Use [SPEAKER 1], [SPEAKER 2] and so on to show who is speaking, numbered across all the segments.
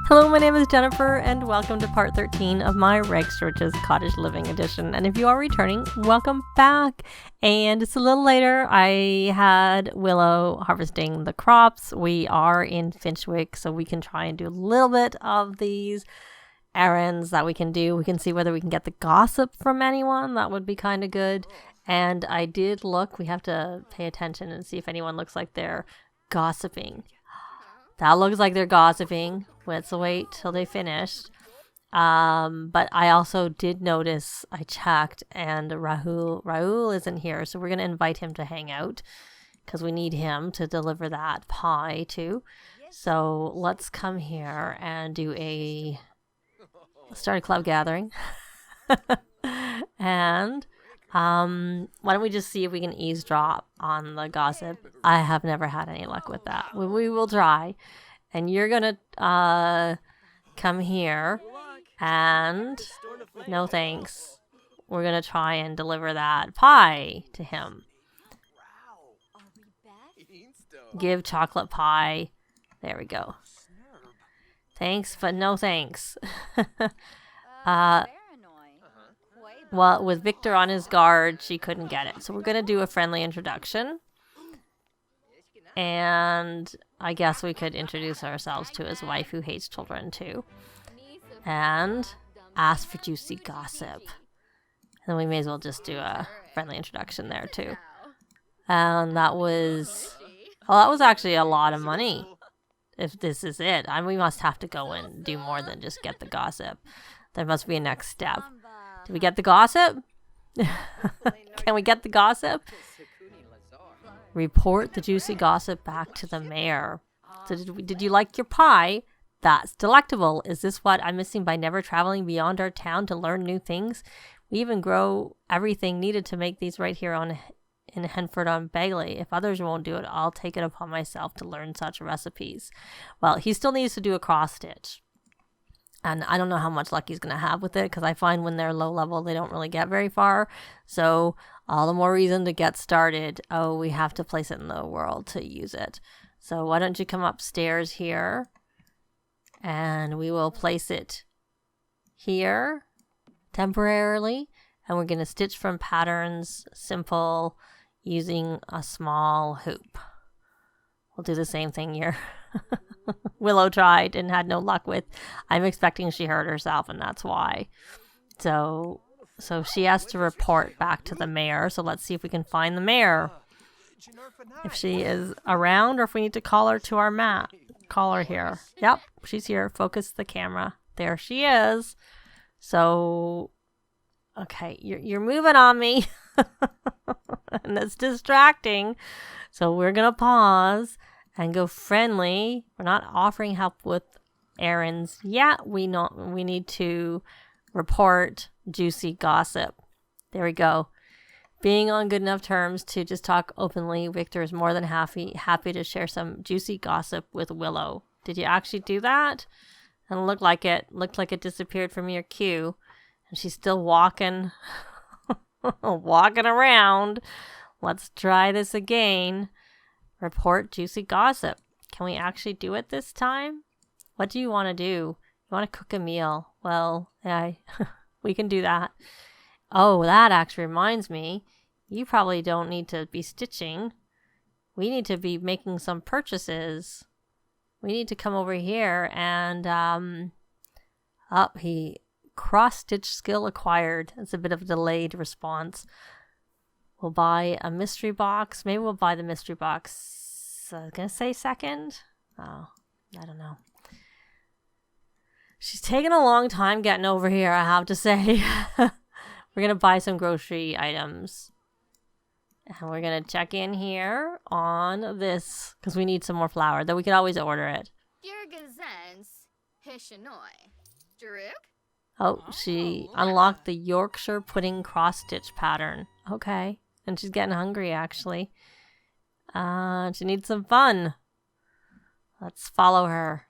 [SPEAKER 1] Hello, my name is Jennifer, and welcome to part 13 of my Reg Searches Cottage Living Edition. And if you are returning, welcome back. And it's a little later. I had Willow harvesting the crops. We are in Finchwick, so we can try and do a little bit of these errands that we can do. We can see whether we can get the gossip from anyone. That would be kind of good. And I did look. We have to pay attention and see if anyone looks like they're gossiping. That looks like they're gossiping. Let's wait till they finished. But I also did notice, I checked, and Rahul isn't here, so we're going to invite him to hang out because we need him to deliver that pie too. So let's come here and do start a club gathering. And why don't we just see if we can eavesdrop on the gossip? I have never had any luck with that. We will try. And you're going to come here and no thanks. We're going to try and deliver that pie to him. Give chocolate pie. There we go. Thanks, but no thanks. Well, with Victor on his guard, she couldn't get it. So we're going to do a friendly introduction. And I guess we could introduce ourselves to his wife, who hates children too. And ask for juicy gossip. And we may as well just do a friendly introduction there too. And that was actually a lot of money. If this is it, we must have to go and do more than just get the gossip. There must be a next step. Did we get the gossip? Can we get the gossip? Report the juicy gossip back to the mayor. So did you like your pie? That's delectable. Is this what I'm missing by never traveling beyond our town to learn new things? We even grow everything needed to make these right here in Henford on Bagley. If others won't do it, I'll take it upon myself to learn such recipes. Well, he still needs to do a cross stitch. And I don't know how much luck he's going to have with it, because I find when they're low level, they don't really get very far. So all the more reason to get started. Oh, we have to place it in the world to use it. So why don't you come upstairs here, and we will place it here temporarily. And we're going to stitch from patterns, simple, using a small hoop. We'll do the same thing here. Willow tried and had no luck with. I'm expecting she hurt herself, and that's why. So she has to report back to the mayor. So let's see if we can find the mayor. If she is around, or if we need to call her to our map. Call her here. Yep, she's here. Focus the camera. There she is. So, okay, you're moving on me. And it's distracting. So we're going to pause and go friendly. We're not offering help with errands yet. We need to report juicy gossip. There we go. Being on good enough terms to just talk openly, Victor is more than happy to share some juicy gossip with Willow. Did you actually do that? And looked like it disappeared from your queue. And she's still walking around. Let's try this again. Report juicy gossip. Can we actually do it this time? What do you want to do? You want to cook a meal? Well, yeah, we can do that. Oh, that actually reminds me. You probably don't need to be stitching. We need to be making some purchases. We need to come over here and he cross-stitch skill acquired. It's a bit of a delayed response. We'll buy a mystery box. Maybe we'll buy the mystery box. I was going to say second. Oh, I don't know. She's taking a long time getting over here, I have to say. We're going to buy some grocery items. And we're going to check in here on this, because we need some more flour, though we could always order it. Oh, she unlocked the Yorkshire pudding cross-stitch pattern. Okay. And she's getting hungry, actually. She needs some fun. Let's follow her.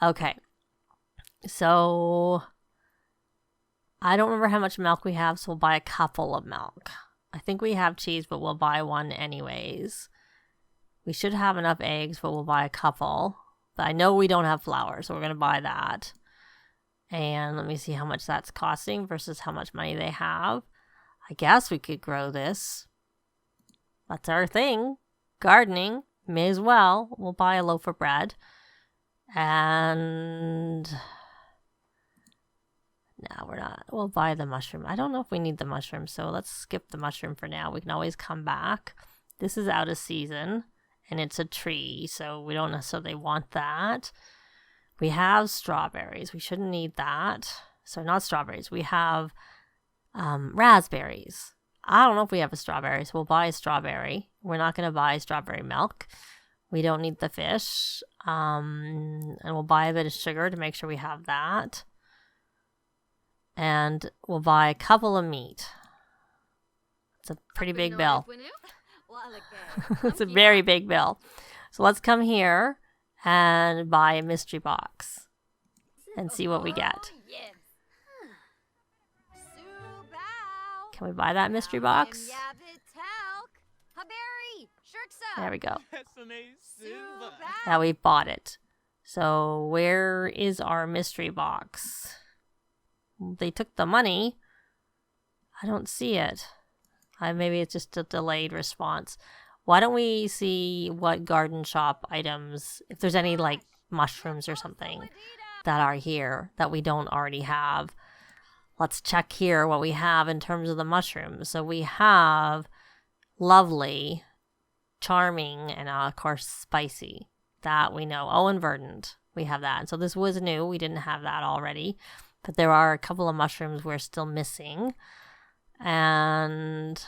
[SPEAKER 1] Okay. So I don't remember how much milk we have, so we'll buy a couple of milk. I think we have cheese, but we'll buy one anyways. We should have enough eggs, but we'll buy a couple. But I know we don't have flour, so we're going to buy that. And let me see how much that's costing versus how much money they have. I guess we could grow this. That's our thing. Gardening. May as well. We'll buy a loaf of bread. And... no, we're not. We'll buy the mushroom. I don't know if we need the mushroom, so let's skip the mushroom for now. We can always come back. This is out of season, and it's a tree, so we don't necessarily want that. We have strawberries. We shouldn't need that. So not strawberries. We have raspberries. I don't know if we have a strawberry, so we'll buy a strawberry. We're not going to buy strawberry milk. We don't need the fish. And we'll buy a bit of sugar to make sure we have that. And we'll buy a couple of meat. It's a pretty big bill. It's a very big bill. So let's come here and buy a mystery box and see what we get. Can we buy that mystery box? There we go. Now we've bought it. So where is our mystery box? They took the money. I don't see it. Maybe it's just a delayed response. Why don't we see what garden shop items, if there's any like mushrooms or something that are here that we don't already have. Let's check here what we have in terms of the mushrooms. So we have lovely, charming, and of course spicy. That we know. Oh, and verdant. We have that. And so this was new. We didn't have that already. But there are a couple of mushrooms we're still missing. And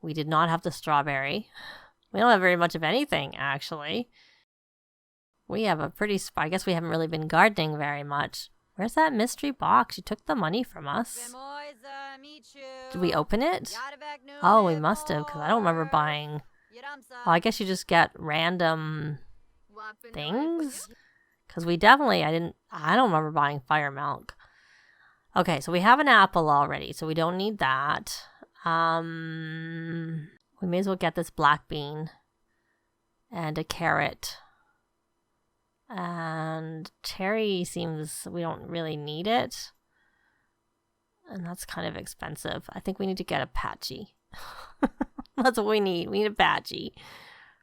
[SPEAKER 1] we did not have the strawberry. We don't have very much of anything, actually. We have a pretty... I guess we haven't really been gardening very much. Where's that mystery box? You took the money from us. Did we open it? Oh, we must have, because I don't remember buying... Well, I guess you just get random things. Because we definitely... I don't remember buying fire milk. Okay, so we have an apple already, so we don't need that. We may as well get this black bean and a carrot. And cherry seems we don't really need it. And that's kind of expensive. I think we need to get a patchy. That's what we need. We need a patchy.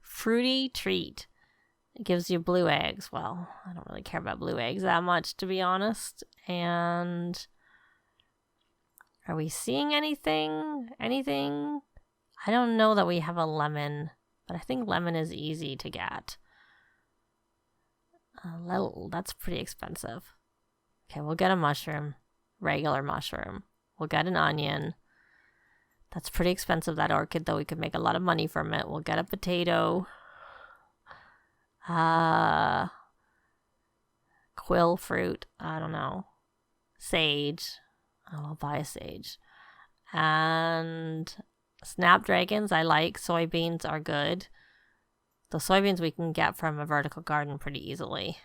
[SPEAKER 1] Fruity treat. It gives you blue eggs. Well, I don't really care about blue eggs that much, to be honest. And... are we seeing anything? Anything? I don't know that we have a lemon, but I think lemon is easy to get. That's pretty expensive. Okay, we'll get a mushroom. Regular mushroom. We'll get an onion. That's pretty expensive, that orchid, though we could make a lot of money from it. We'll get a potato. Quill fruit. I don't know. Sage. I'll buy a sage. And snapdragons, I like. Soybeans are good. The soybeans we can get from a vertical garden pretty easily.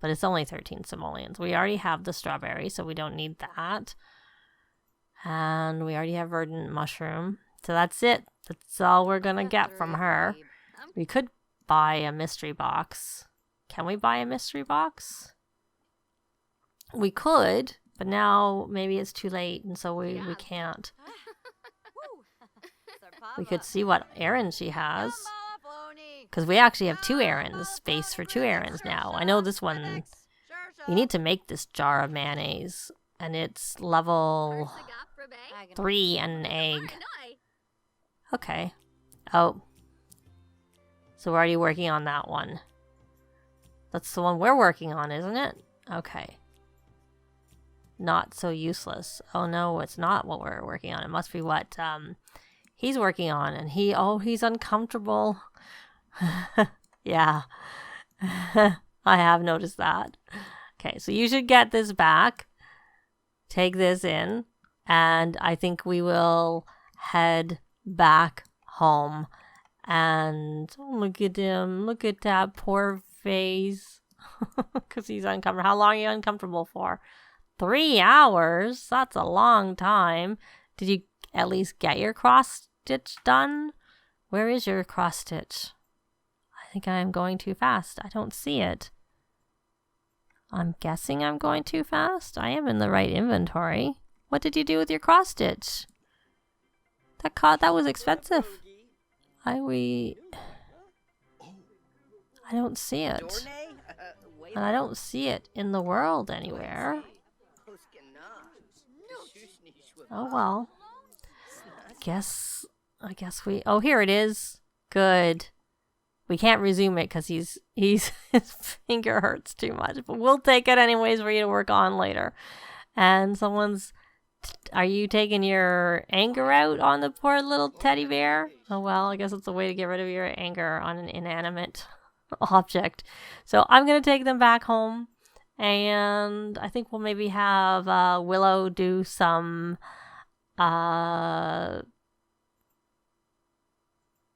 [SPEAKER 1] But it's only 13 simoleons. We already have the strawberry, so we don't need that. And we already have verdant mushroom. So that's it. That's all we're going to get from her. We could buy a mystery box. Can we buy a mystery box? We could. But now maybe it's too late, and so we can't. We could see what errands she has. Because we actually have 2 errands, space for 2 errands now. I know this one, you need to make this jar of mayonnaise, and it's level 3 and an egg. Okay. Oh. So we're already working on that one. That's the one we're working on, isn't it? Okay. Not so useless. Oh no, it's not what we're working on. It must be what he's working on. And he's uncomfortable. Yeah. I have noticed that. Okay, so you should get this back. Take this in. And I think we will head back home. And look at him. Look at that poor face. Because he's uncomfortable. How long are you uncomfortable for? 3 hours? That's a long time. Did you at least get your cross stitch done? Where is your cross stitch? think I am going too fast. I don't see it. I'm guessing I'm going too fast. I am in the right inventory. What did you do with your cross stitch? That was expensive. I don't see it. And I don't see it in the world anywhere. Oh well. I guess we... Oh, here it is. Good. We can't resume it because his finger hurts too much. But we'll take it anyways for you to work on later. And someone's... Are you taking your anger out on the poor little teddy bear? Oh well, I guess it's a way to get rid of your anger on an inanimate object. So I'm going to take them back home. And I think we'll maybe have Willow do some...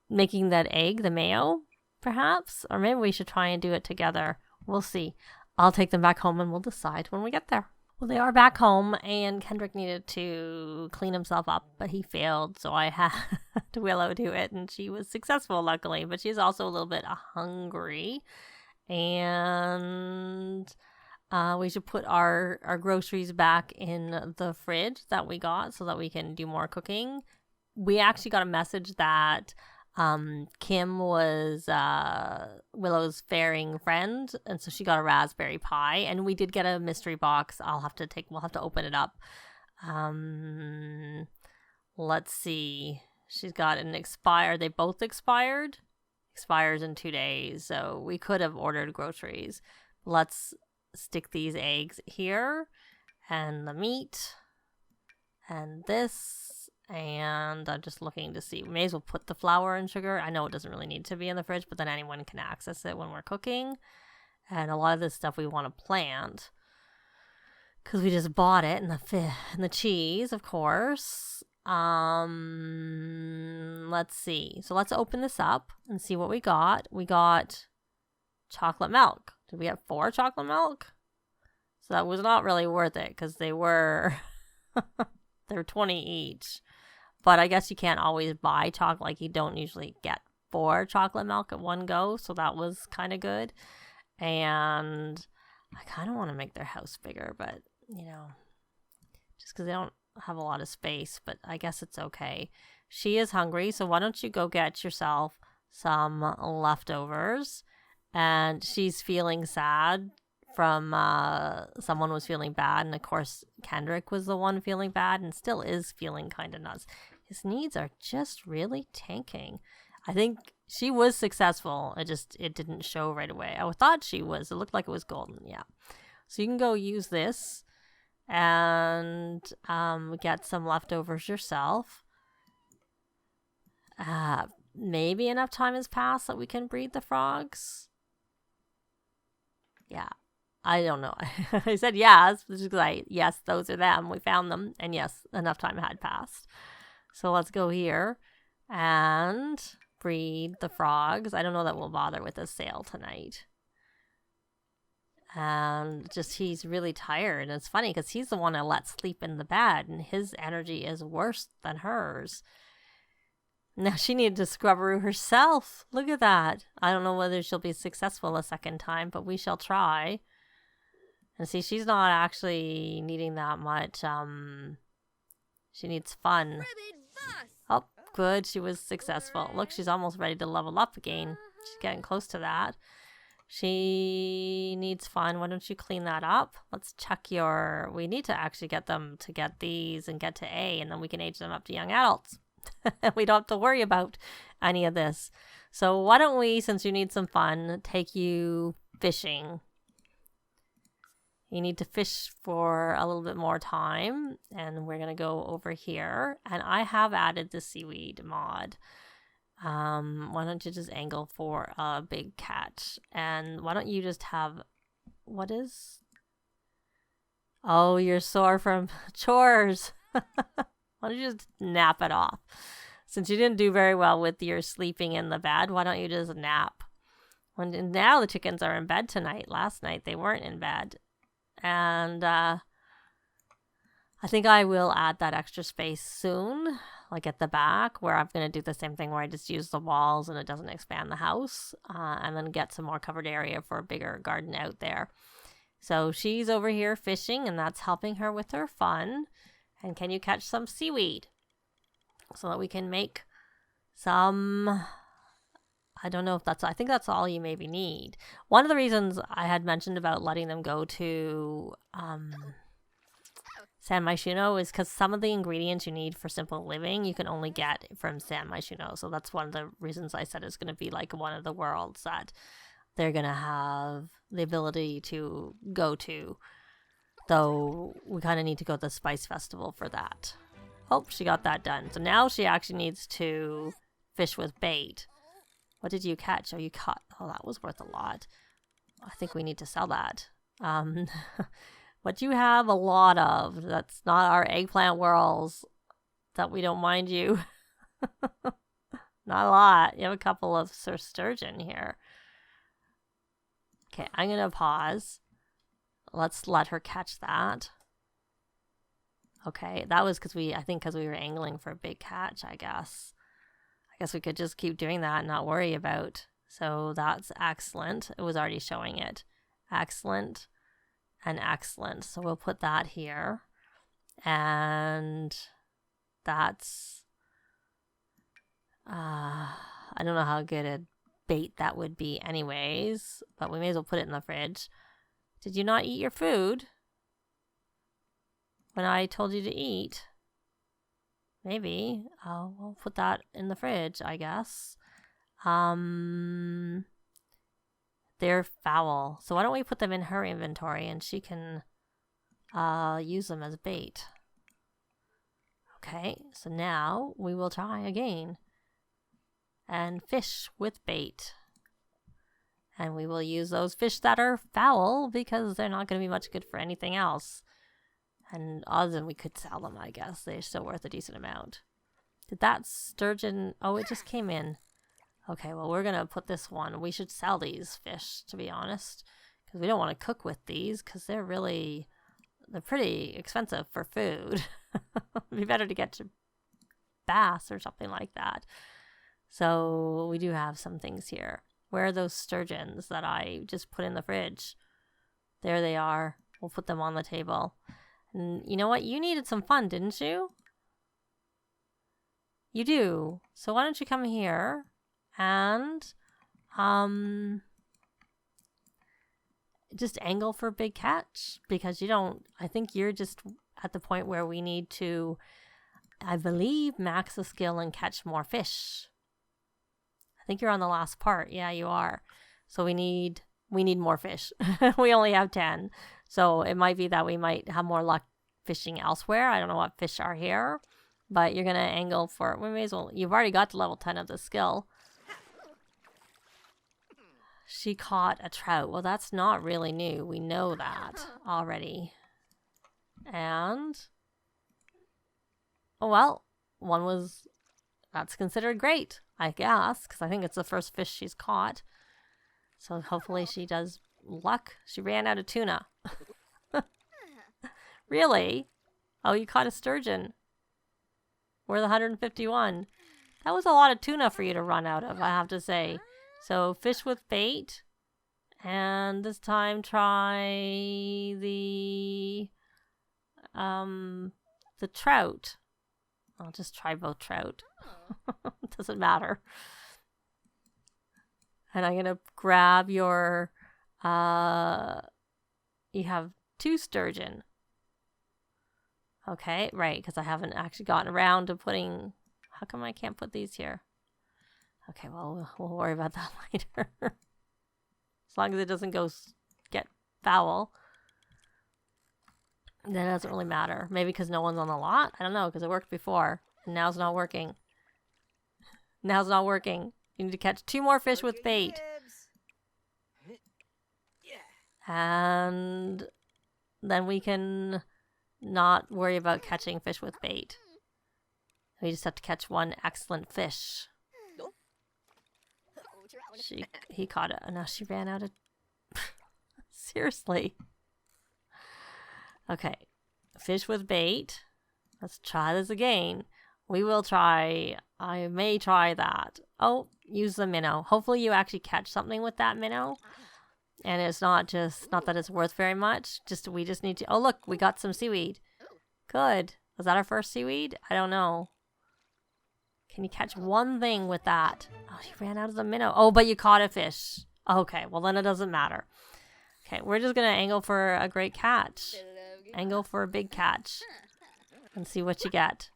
[SPEAKER 1] making that egg, the mayo, perhaps? Or maybe we should try and do it together. We'll see. I'll take them back home and we'll decide when we get there. Well, they are back home and Kendrick needed to clean himself up, but he failed. So I had Willow do it and she was successful, luckily. But she's also a little bit hungry. And we should put our groceries back in the fridge that we got so that we can do more cooking. We actually got a message that Kim was Willow's faring friend, and so she got a raspberry pie, and we did get a mystery box. We'll have to open it up. Let's see. She's got an expire. They both expired. Expires in 2 days, so we could have ordered groceries. Let's stick these eggs here, and the meat, and this. And I'm just looking to see. We may as well put the flour and sugar. I know it doesn't really need to be in the fridge, but then anyone can access it when we're cooking. And a lot of this stuff we want to plant because we just bought it, and the cheese, of course. Let's see. So let's open this up and see what we got. We got chocolate milk. Did we have 4 chocolate milk? So that was not really worth it because they were 20 each. But I guess you can't always buy chocolate. Like, you don't usually get 4 chocolate milk at one go. So that was kind of good. And I kind of want to make their house bigger. But, just because they don't have a lot of space. But I guess it's okay. She is hungry. So why don't you go get yourself some leftovers. And she's feeling sad from someone was feeling bad. And, of course, Kendrick was the one feeling bad and still is feeling kind of nuts. His needs are just really tanking. I think she was successful. It didn't show right away. I thought she was. It looked like it was golden. Yeah. So you can go use this and get some leftovers yourself. Maybe enough time has passed that we can breed the frogs. Yeah. I don't know. I said yes, because yes, those are them. We found them. And yes, enough time had passed. So let's go here and breed the frogs. I don't know that we'll bother with a sale tonight. And he's really tired. And it's funny because he's the one I let sleep in the bed. And his energy is worse than hers. Now she needed to scrubberoo herself. Look at that. I don't know whether she'll be successful a second time, but we shall try. And see, she's not actually needing that much. She needs fun. Oh, good. She was successful. Look, she's almost ready to level up again. She's getting close to that. She needs fun. Why don't you clean that up? Let's check we need to actually get them to get these and get to A, and then we can age them up to young adults. We don't have to worry about any of this. So why don't we, since you need some fun, take you fishing. You need to fish for a little bit more time, and we're going to go over here. And I have added the seaweed mod. Why don't you just angle for a big catch? And why don't you just have... What is... Oh, you're sore from chores. Why don't you just nap it off? Since you didn't do very well with your sleeping in the bed, why don't you just nap? Now the chickens are in bed tonight. Last night they weren't in bed. And I think I will add that extra space soon. like at the back, where I'm going to do the same thing where I just use the walls and it doesn't expand the house, and then get some more covered area for a bigger garden out there. So she's over here fishing, and that's helping her with her fun. And can you catch some seaweed so that we can make some... I don't know if that's... I think that's all you maybe need. One of the reasons I had mentioned about letting them go to San Myshuno is because some of the ingredients you need for simple living you can only get from San Myshuno. So that's one of the reasons I said it's going to be like one of the worlds that they're going to have the ability to go to. Though we kind of need to go to the Spice Festival for that. Oh, she got that done. So now she actually needs to fish with bait. What did you catch? Oh, you caught... Oh, that was worth a lot. I think we need to sell that. What you have a lot of, that's not our eggplant whirls, that we don't mind you. Not a lot. You have a couple of Sir Sturgeon here. Okay, I'm going to pause. Let's let her catch that. Okay, that was because we were angling for a big catch, I guess. I guess we could just keep doing that and not worry about. So that's excellent. It was already showing it. Excellent and excellent. So we'll put that here. And that's... I don't know how good a bait that would be anyways, but we may as well put it in the fridge. Did you not eat your food when I told you to eat? Maybe. We'll put that in the fridge, I guess. They're foul. So why don't we put them in her inventory and she can use them as bait. Okay, so now we will try again. And fish with bait. And we will use those fish that are foul because they're not going to be much good for anything else. And other than we could sell them, I guess. They're still worth a decent amount. Did that sturgeon... Oh, it just came in. Okay, well, we're going to put this one. We should sell these fish, to be honest. Because we don't want to cook with these because they're pretty expensive for food. It'd be better to get to bass or something like that. So we do have some things here. Where are those sturgeons that I just put in the fridge? There they are. We'll put them on the table. And you know what? You needed some fun, didn't you? You do. So why don't you come here and just angle for a big catch? Because you don't... I think you're just at the point where we need to, I believe, max the skill and catch more fish. I think you're on the last part. Yeah, you are. So we need more fish. We only have 10. So it might be that we might have more luck fishing elsewhere. I don't know what fish are here. But you're going to angle for it. We may as well. You've already got to level 10 of the skill. She caught a trout. Well, that's not really new. We know that already. And... oh, well, one was... that's considered great, I guess, because I think it's the first fish she's caught. So hopefully she does luck. She ran out of tuna. Really? Oh, you caught a sturgeon. We're the 151. That was a lot of tuna for you to run out of, I have to say. So fish with bait. And this time try the trout. I'll just try both trout. Doesn't matter. And I'm going to grab your... you have 2 sturgeon. Okay, right, because I haven't actually gotten around to putting... how come I can't put these here? Okay, well, we'll worry about that later. As long as it doesn't get foul. Then it doesn't really matter. Maybe because no one's on the lot? I don't know, because it worked before. And now it's not working. Now it's not working. You need to catch 2 more fish with bait. And then we can not worry about catching fish with bait. We just have to catch 1 excellent fish. He caught it. And now she ran out of... Seriously. Okay. Fish with bait. Let's try this again. We will try. I may try that. Oh, use the minnow. Hopefully you actually catch something with that minnow. And it's not that it's worth very much. We just need to, oh look, we got some seaweed. Good. Was that our first seaweed? I don't know. Can you catch one thing with that? Oh, she ran out of the minnow. Oh, but you caught a fish. Okay, well then it doesn't matter. Okay, we're just going to angle for a great catch. Angle for a big catch. And see what you get.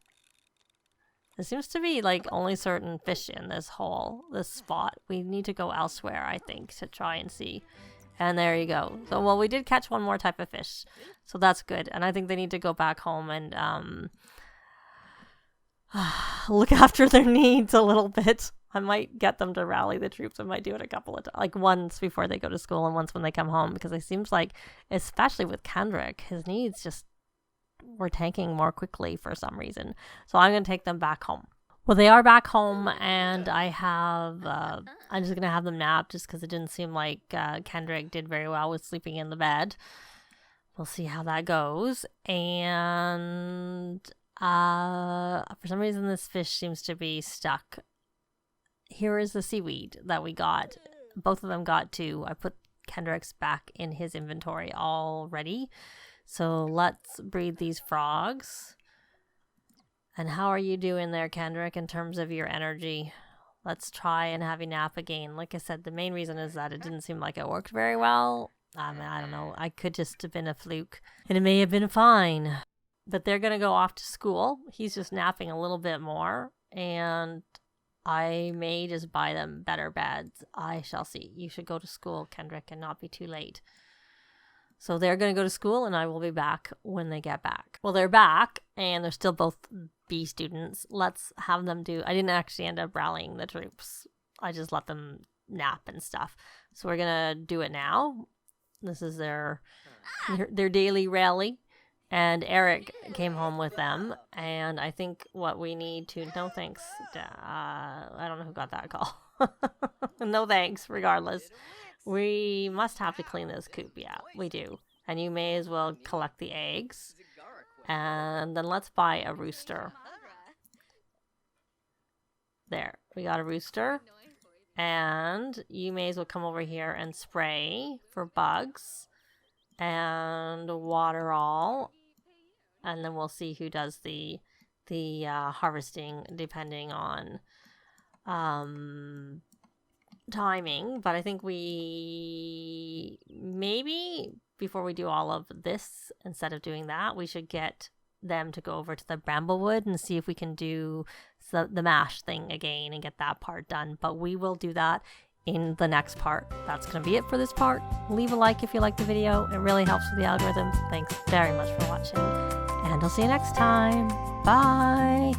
[SPEAKER 1] There seems to be like only certain fish in this spot. We need to go elsewhere, I think, to try and see. And there you go. So, well, we did catch one more type of fish. So that's good. And I think they need to go back home and look after their needs a little bit. I might get them to rally the troops. I might do it a couple of times, like once before they go to school and once when they come home, because it seems like, especially with Kendrick, his needs just were tanking more quickly for some reason. So I'm going to take them back home. Well, they are back home, and I'm just going to have them nap just because it didn't seem like Kendrick did very well with sleeping in the bed. We'll see how that goes. And for some reason, this fish seems to be stuck. Here is the seaweed that we got. Both of them got 2. I put Kendrick's back in his inventory already. So let's breed these frogs. And how are you doing there, Kendrick, in terms of your energy? Let's try and have you nap again. Like I said, the main reason is that it didn't seem like it worked very well. I mean, I don't know. I could just have been a fluke. And it may have been fine. But they're going to go off to school. He's just napping a little bit more. And I may just buy them better beds. I shall see. You should go to school, Kendrick, and not be too late. So they're going to go to school, and I will be back when they get back. Well, they're back, and they're still both B students. Let's have them do... I didn't actually end up rallying the troops. I just let them nap and stuff. So we're going to do it now. This is their daily rally. And Eric came home with them. And I think what we need to... No thanks. I don't know who got that call. No thanks, regardless. We must have to clean this coop. Yeah, we do. And you may as well collect the eggs. And then let's buy a rooster. There, we got a rooster. And you may as well come over here and spray for bugs. And water all. And then we'll see who does the harvesting depending on timing. But I think we maybe before we do all of this, instead of doing that, we should get them to go over to the Bramblewood and see if we can do the mash thing again and get that part done. But we will do that in the next part. That's going to be it for this part. Leave a like if you like the video. It really helps with the algorithm. Thanks very much for watching, and I'll see you next time. Bye.